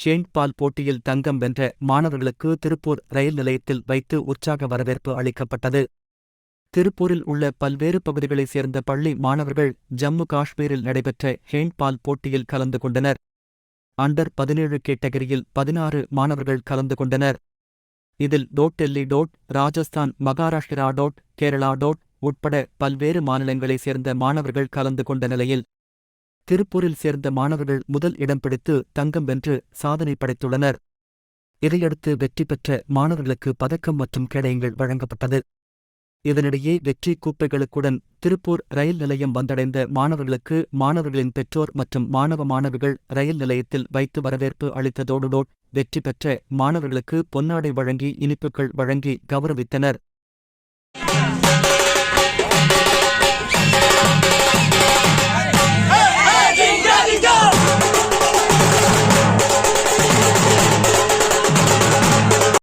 Handball போட்டியில் தங்கம் வென்ற மாணவர்களுக்கு திருப்பூர் ரயில் நிலையத்தில் வைத்து உற்சாக வரவேற்பு அளிக்கப்பட்டது. திருப்பூரில் உள்ள பல்வேறு பகுதிகளைச் சேர்ந்த பள்ளி மாணவர்கள் ஜம்மு காஷ்மீரில் நடைபெற்ற ஹேண்ட்பால் போட்டியில் கலந்து கொண்டனர். அண்டர் 17 கேட்டகரியில் 16 மாணவர்கள் கலந்து கொண்டனர். இதில் டெல்லி, ராஜஸ்தான், மகாராஷ்டிரா, கேரளா உட்பட பல்வேறு மாநிலங்களைச் சேர்ந்த மாணவர்கள் கலந்து கொண்ட நிலையில் திருப்பூரில் சேர்ந்த மாணவர்கள் முதல் இடம் பிடித்து தங்கம் வென்று சாதனை படைத்துள்ளனர். இதையடுத்து வெற்றி பெற்ற மாணவர்களுக்கு பதக்கம் மற்றும் கேடயங்கள் வழங்கப்பட்டது. இதனிடையே வெற்றி கூப்பைகளுக்குடன் திருப்பூர் ரயில் நிலையம் வந்தடைந்த மாணவர்களுக்கு மாணவர்களின் பெற்றோர் மற்றும் மாணவிகள் ரயில் நிலையத்தில் வைத்து வரவேற்பு அளித்ததோடு வெற்றி பெற்ற மாணவர்களுக்கு பொன்னாடை வழங்கி இனிப்புகள் வழங்கி கௌரவித்தனர்.